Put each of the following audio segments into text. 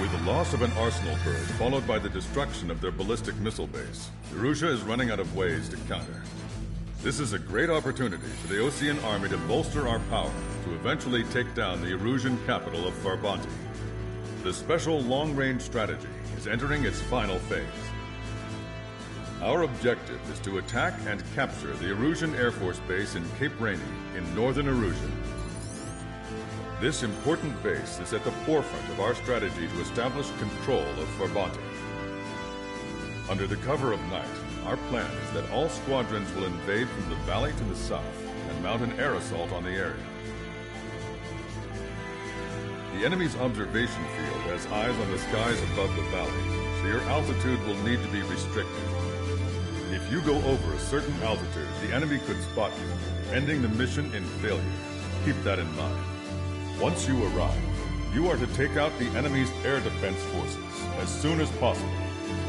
After the loss of an arsenal bird, followed by the destruction of their ballistic missile base, Erussia is running out of ways to counter. This is a great opportunity for the Osean army to bolster our power to eventually take down the Erusian capital of Farbanti. The special long-range strategy is entering its final phase. Our objective is to attack and capture the Erusian Air Force Base in Cape Rainy in northern Erusia. This important base is at the forefront of our strategy to establish control of Farbanti. Under the cover of night, our plan is that all squadrons will invade from the valley to the south and mount an air assault on the area. The enemy's observation field has eyes on the skies above the valley, so your altitude will need to be restricted. If you go over a certain altitude, the enemy could spot you, ending the mission in failure. Keep that in mind. Once you arrive, you are to take out the enemy's air defense forces as soon as possible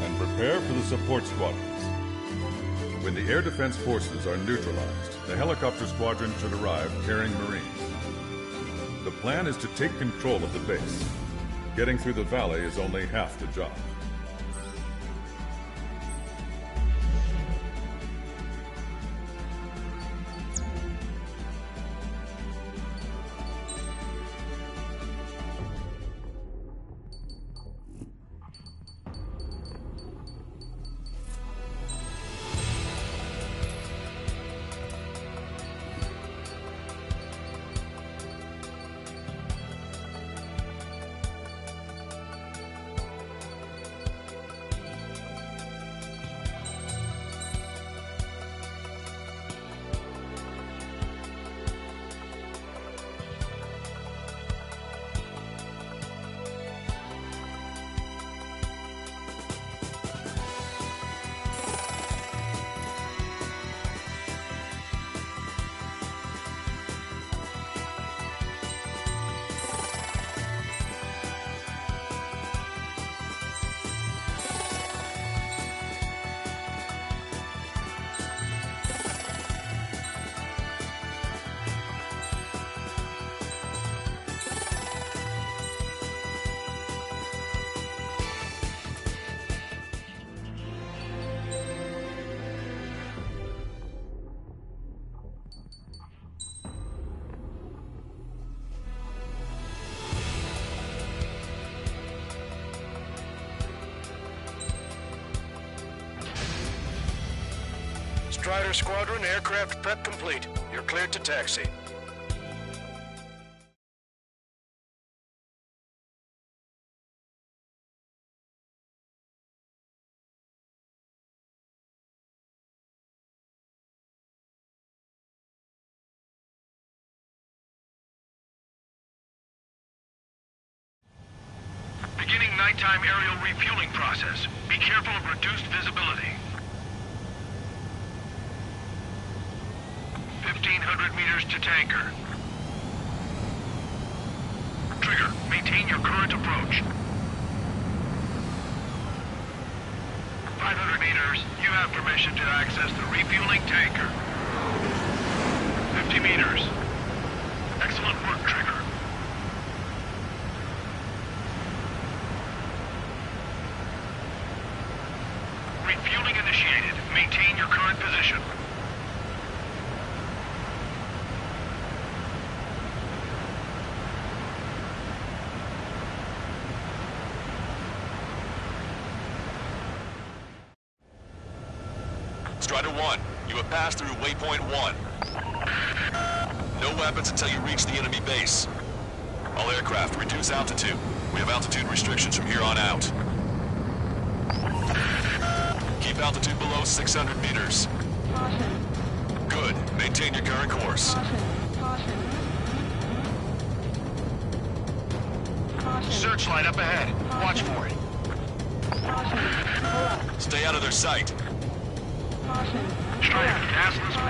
and prepare for the support squadrons. When the air defense forces are neutralized, the helicopter squadron should arrive carrying Marines. The plan is to take control of the base. Getting through the valley is only half the job. Strider Squadron, aircraft prep complete. You're cleared to taxi. Beginning nighttime aerial refueling process. Be careful of reduced visibility. 1,500 meters to tanker. Trigger, maintain your current approach. 500 meters, you have permission to access the refueling tanker. 50 meters. Excellent work, Trigger. Refueling initiated. Maintain your current position. Strider 1, you have passed through waypoint 1. No weapons until you reach the enemy base. All aircraft, reduce altitude. We have altitude restrictions from here on out. Keep altitude below 600 meters. Caution. Good. Maintain your current course. Caution. Caution. Searchlight up ahead. Watch for it. Caution. Pull up. Stay out of their sight. Caution. Strider, Atlas 1.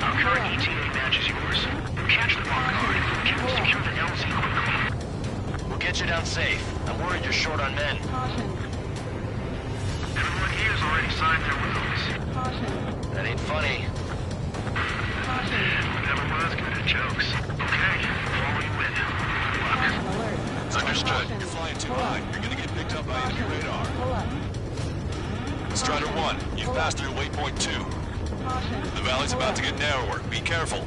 Our current ETA matches yours. Catch the Vanguard. Secure the LZ quickly. We'll get you down safe. I'm worried you're short on men. Caution. Everyone here's already signed their wills. Caution. That ain't funny. Caution. Never was good at jokes. Okay, follow you in. Good luck. Alert. Understood. Caution. You're flying too high. You're gonna get Picked up by enemy radar. Pull up. Strider 1, you've passed through waypoint 2. Caution. The valley's Pull about up. to get narrower. Be careful.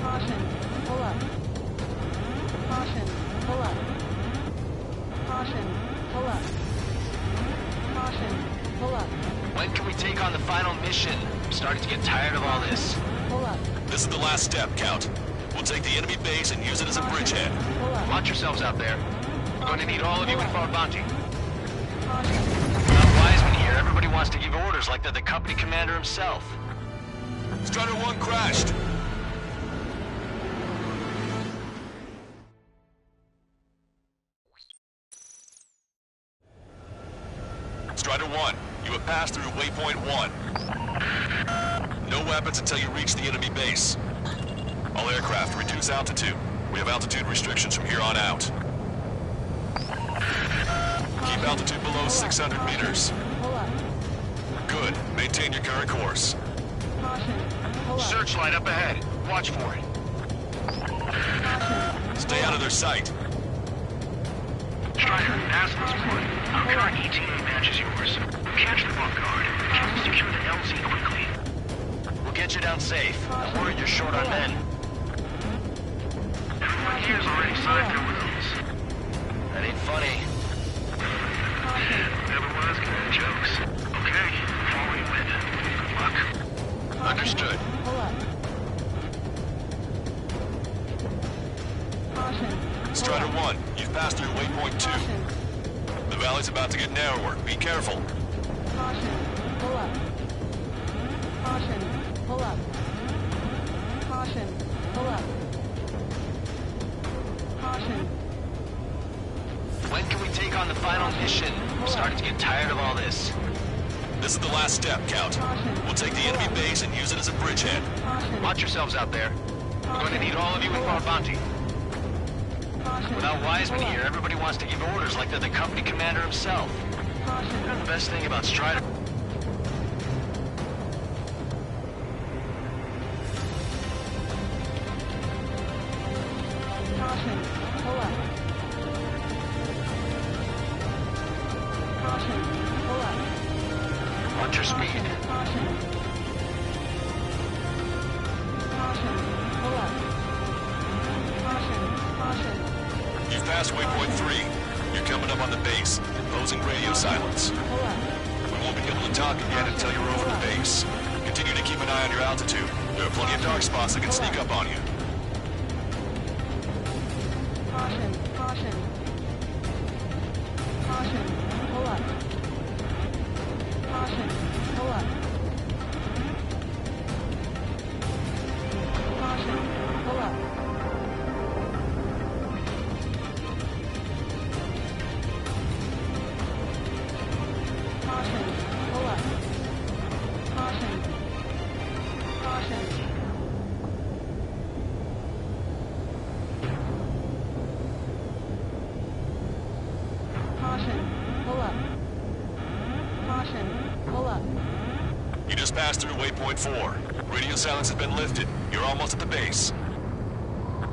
Caution. Pull up. Caution. Pull up. Caution. Pull up. Caution. Pull up. When can we take on the final mission? I'm starting to get tired of all this. Pull up. This is the last step, Count. We'll take the enemy base and use it as a bridgehead. Pull up. Watch yourselves out there. We're going to need all of you in for our bounty. Caution. Not Wiseman here. Everybody wants to give orders like they're the company commander himself. Strider 1 crashed. Strider 1, you have passed through waypoint 1. No weapons until you reach the enemy base. All aircraft, reduce altitude. We have altitude restrictions from here on out. Keep altitude below 600 meters. Pull up. Good. Maintain your current course. Caution. Pull up. Searchlight up ahead. Watch for it. Caution. Stay out of their sight. Strider, ask this one. Our current ETA match is yours. Catch the Vanguard. Can you secure the LZ quickly? We'll get you down safe. I'm worried you're short on men. Everyone here's already signed their wills. That ain't funny. Never was good at jokes. Okay, follow you in. Good luck. Understood. Pull up. Caution. Strider 1, you've passed through waypoint 2. Caution. The valley's about to get narrower. Be careful. Caution. Pull up. Caution. Pull up. Caution. Pull up. Caution. When can we take on the final mission? I'm starting to get tired of all this. This is the last step, Count. We'll take the enemy base and use it as a bridgehead. Caution. Watch yourselves out there. We're going to need all of you in for our bounty. Caution. Without Wiseman Pull up. here, everybody wants to give orders like they're the company commander himself. Caution. You know the best thing about Strider? Caution. Pull up. Caution. Pull up. Watch your speed. Caution. Caution. Pull up. Caution. Caution. You've passed waypoint 3. You're coming up on the base. Imposing radio silence. Pull up. We won't be able to talk again until you're over the base. Continue to keep an eye on your altitude. There are plenty of dark spots that can sneak up on you. Caution. Caution. Caution. Pull up. Caution. Pull up. Caution. Pull up. Caution. Pull up. Caution. Caution. Caution. Pull up. Caution. Pull up. You just passed through waypoint 4. Radio silence has been lifted. You're almost at the base.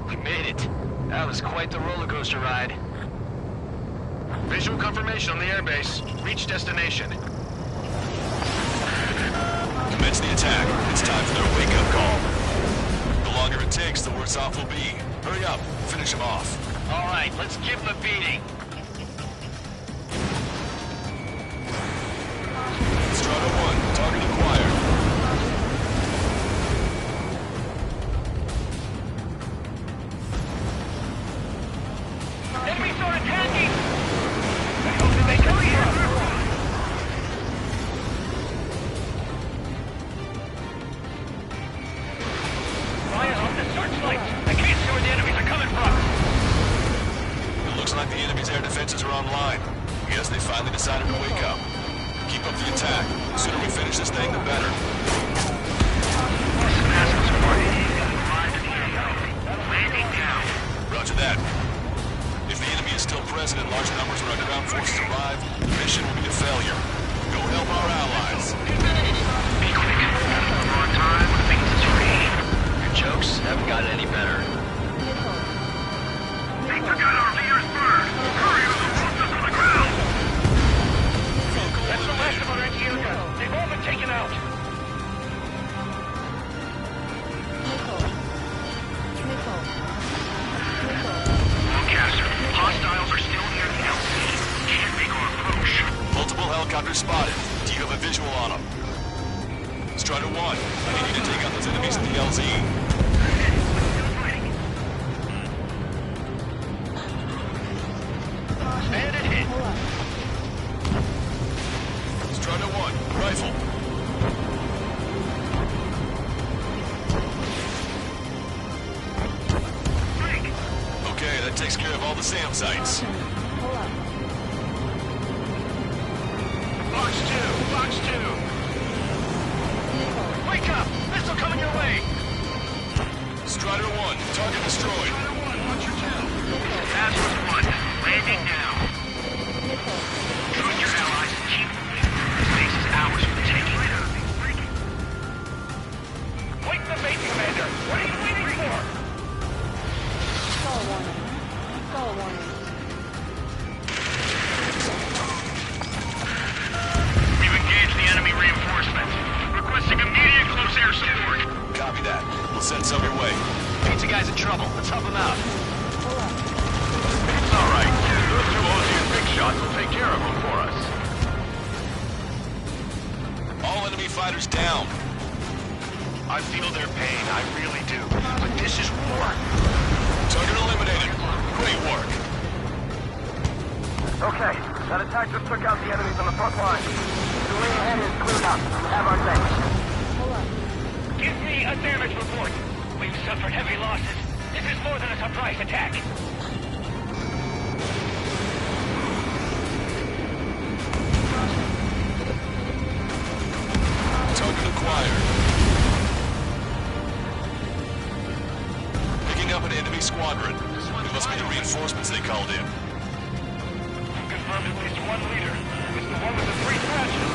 We made it. That was quite the roller coaster ride. Visual confirmation on the airbase. Reach destination. Commence the attack. It's time for their wake-up call. The longer it takes, the worse off we'll be. Hurry up. Finish them off. All right, let's give him a beating. Strider 1, target acquired. Enemies are attacking! How did they come here? Fire off the searchlights! I can't see where the enemies are coming from! It looks like the enemy's air defenses are online. Guess they finally decided to wake up. Keep up the attack. The sooner we finish this thing, the better. Landing down. Roger that. If the enemy is still present in large numbers when our ground forces arrive, the mission will be a failure. Go help our allies. Be quick. We're on time. The things is free. Your jokes haven't gotten any better. Missile. They forgot our leader's bird. Hurry! have a visual on them. Strider 1, I need you to take out those enemies in the LZ. Bandit hit. Pull up. Strider 1, rifle. Okay, that takes care of all the SAM sites. Pull up. Box 2, Box 2. Vehicle. Wake up! Missile coming your way! Strider 1, target destroyed. Watch your tail. Task 1, landing now. Vehicle. Trust your allies and keep moving. This base is ours for the taking. Wake the base commander! What are you waiting for? Stall warning. Stall warning. We've engaged the enemy reinforcements. Requesting immediate close air support. Copy that. We'll send some your way. Pizza guy's in trouble. Let's help him out. Pull up. It's all right. Those two Ozian big shots will take care of him for us. All enemy fighters down. I feel their pain. I really do. But this is war. Target eliminated. Great work. Okay, that attack just took out the enemies on the front line. The lane ahead is cleared up. We have our tanks. Pull up. Give me a damage report. We've suffered heavy losses. This is more than a surprise attack. Target acquired. Picking up an enemy squadron. It must be the reinforcements they called in. Confirmed at least one leader. It's the one with the 3 crashes.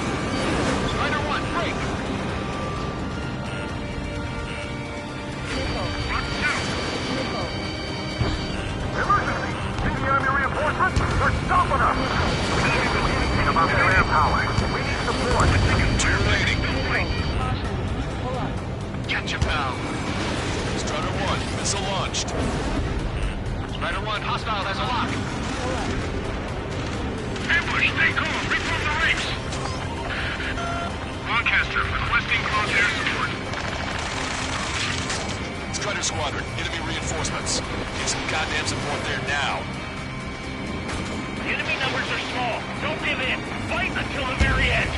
Strider 1, break! Vehicle. Box 2. Vehicle. Emergency! See the enemy reinforcements? They're stopping us! We can't do anything about their air power. We need support. Two remaining. Caution. Pull up. Get your pal. Strider 1, missile launched. Strider 1, hostile, there's a lock. Pull up. Ambush, stay calm, reform the ranks. Lancaster, requesting close air support. Strider squadron, enemy reinforcements. Get some goddamn support there now. The enemy numbers are small. Don't give in. Fight until the very end.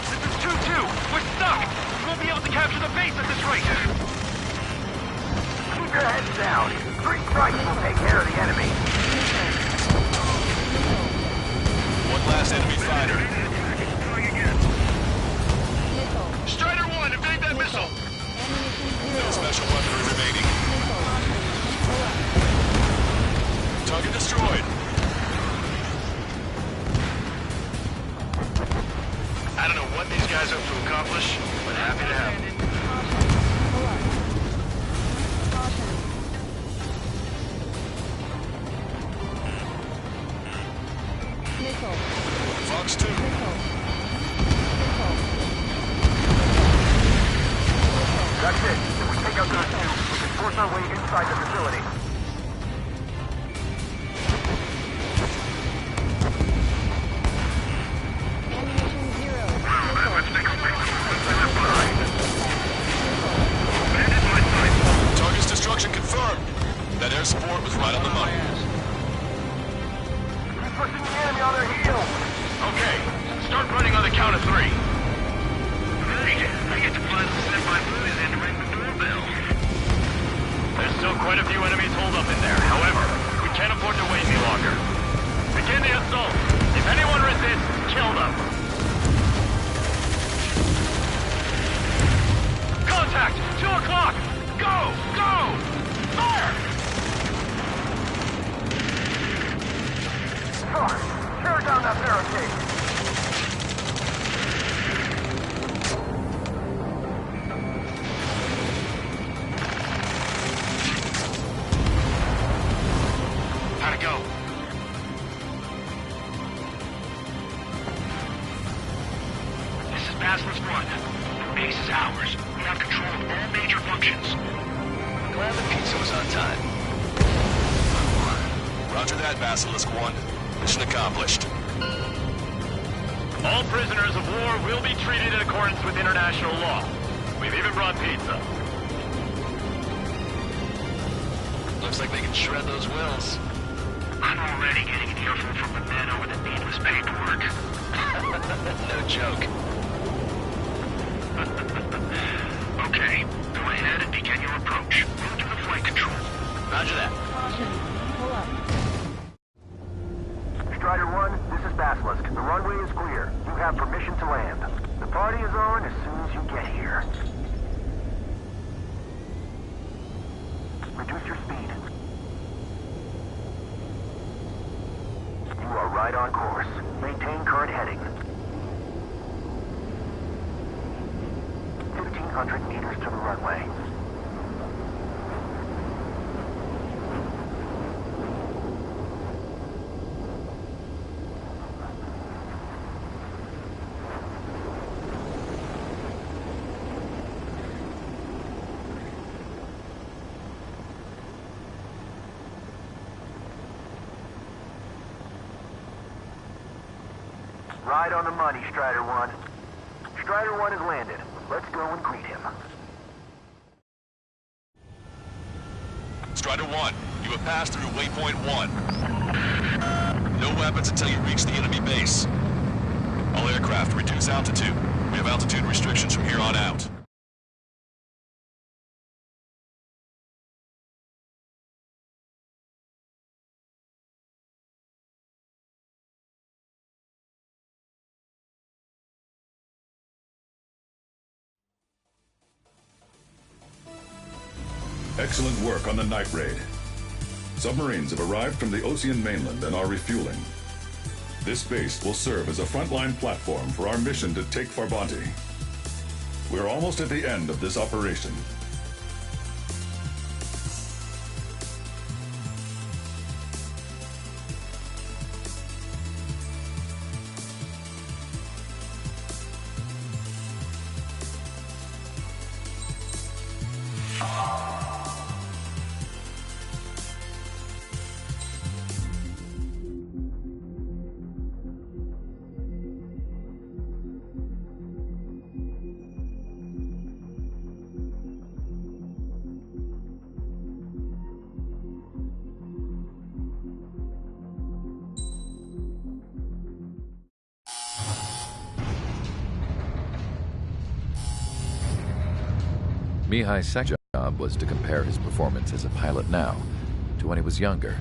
This is 2-2. We're stuck. We won't be able to capture the base at this rate. Keep your heads down. 3 strikes will take care of the enemy. One last enemy fighter. Vehicle. Strider 1, evade that missile. Ammunition No 0. special weaponry remaining. Vehicle. Pull up. Target destroyed. I don't know what these guys hope to accomplish, but happy to have them. Caution. Pull up. Caution. Missile. Fox 2. Missile. That's it. If we take out those 2, we can force our way inside the facility. Ammunition 0. Target's destruction confirmed. That air support was right on the money. Keep pushing the enemy on their heels. Okay, start running on the count of 3. Right. I get to fly the standby movies and ring the doorbell. There's still quite a few enemies holed up in there. However, we can't afford to wait any longer. Begin the assault. If anyone resists, kill them. Contact! 2 o'clock! Go! Go! Fire! Sarge, tear down that barricade. How'd it go? This is Basilisk 1. The base is ours. We have control of all major functions. Glad the pizza was on time. Roger that, Basilisk 1. Mission accomplished. All prisoners of war will be treated in accordance with international law. We've even brought pizza. Looks like they can shred those wills. I'm already getting an earful from the men over the needless paperwork. No joke. Okay, go ahead and begin your approach. Move to the flight control. Roger that. Caution. Pull up. Strider 1, this is Basilisk. The runway is clear. You have permission to land. The party is on as soon as you get here. Reduce your speed. You are right on course. Maintain current heading. 1,500 meters to the runway. Right on the money, Strider 1. Strider 1 has landed. Let's go and greet him. Strider 1, you have passed through waypoint 1. No weapons until you reach the enemy base. All aircraft, reduce altitude. We have altitude restrictions from here on out. Excellent work on the night raid. Submarines have arrived from the Ocean mainland and are refueling. This base will serve as a frontline platform for our mission to take Farbanti. We're almost at the end of this operation. Mihai's second job was to compare his performance as a pilot now to when he was younger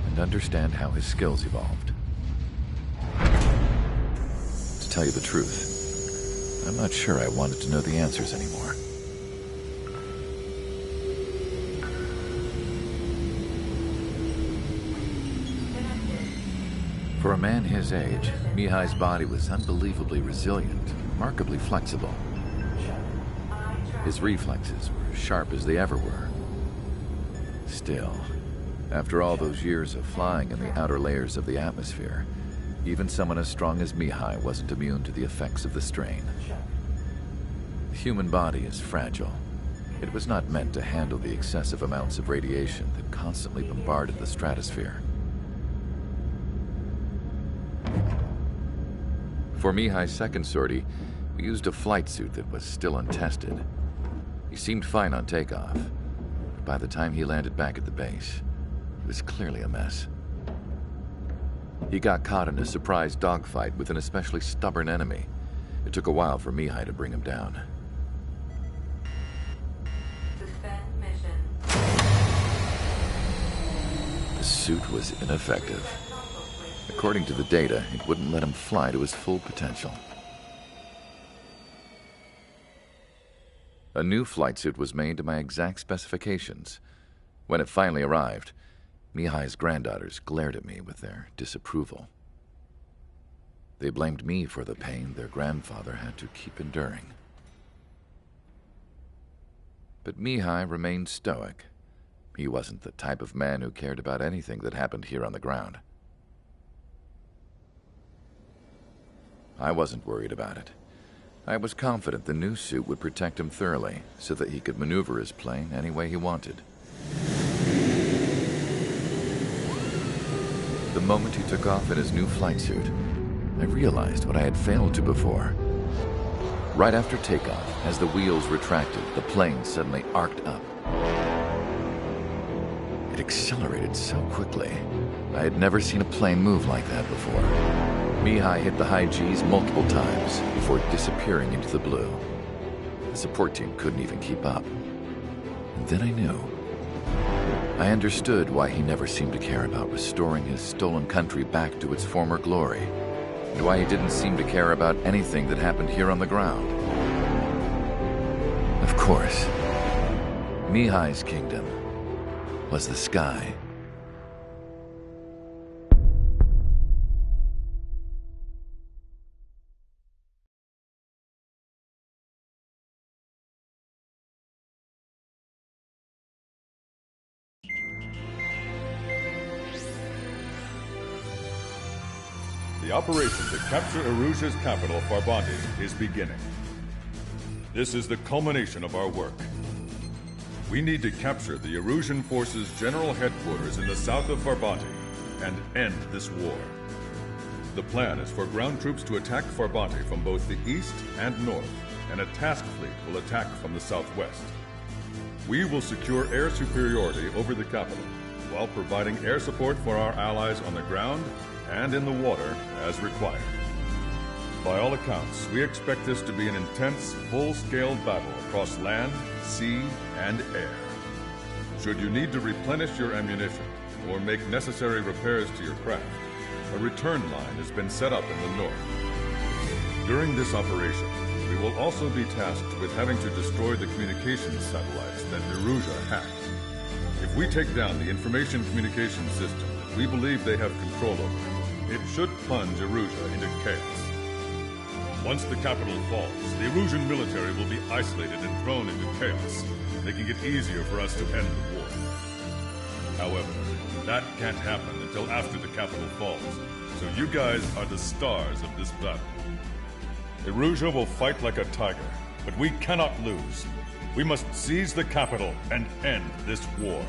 and understand how his skills evolved. To tell you the truth, I'm not sure I wanted to know the answers anymore. For a man his age, Mihai's body was unbelievably resilient, remarkably flexible. His reflexes were sharp as they ever were. Still, after all those years of flying in the outer layers of the atmosphere, even someone as strong as Mihai wasn't immune to the effects of the strain. The human body is fragile. It was not meant to handle the excessive amounts of radiation that constantly bombarded the stratosphere. For Mihai's second sortie, we used a flight suit that was still untested. He seemed fine on takeoff, but by the time he landed back at the base, it was clearly a mess. He got caught in a surprise dogfight with an especially stubborn enemy. It took a while for Mihai to bring him down. Suspend mission. The suit was ineffective. According to the data, it wouldn't let him fly to his full potential. A new flight suit was made to my exact specifications. When it finally arrived, Mihai's granddaughters glared at me with their disapproval. They blamed me for the pain their grandfather had to keep enduring. But Mihai remained stoic. He wasn't the type of man who cared about anything that happened here on the ground. I wasn't worried about it. I was confident the new suit would protect him thoroughly so that he could maneuver his plane any way he wanted. The moment he took off in his new flight suit, I realized what I had failed to before. Right after takeoff, as the wheels retracted, the plane suddenly arced up. It accelerated so quickly. I had never seen a plane move like that before. Mihai hit the high G's multiple times before disappearing into the blue. The support team couldn't even keep up. And then I knew. I understood why he never seemed to care about restoring his stolen country back to its former glory, and why he didn't seem to care about anything that happened here on the ground. Of course, Mihai's kingdom was the sky. The operation to capture Erusia's capital, Farbanti, is beginning. This is the culmination of our work. We need to capture the Erusian forces' general headquarters in the south of Farbanti and end this war. The plan is for ground troops to attack Farbanti from both the east and north, and a task fleet will attack from the southwest. We will secure air superiority over the capital, while providing air support for our allies on the ground and in the water as required. By all accounts, we expect this to be an intense, full-scale battle across land, sea, and air. Should you need to replenish your ammunition or make necessary repairs to your craft, a return line has been set up in the north. During this operation, we will also be tasked with having to destroy the communications satellites that Erusia hacked. If we take down the information communication system that we believe they have control over, it should plunge Erusia into chaos. Once the capital falls, the Erusian military will be isolated and thrown into chaos, making it easier for us to end the war. However, that can't happen until after the capital falls, so you guys are the stars of this battle. Erusia will fight like a tiger, but we cannot lose. We must seize the capital and end this war.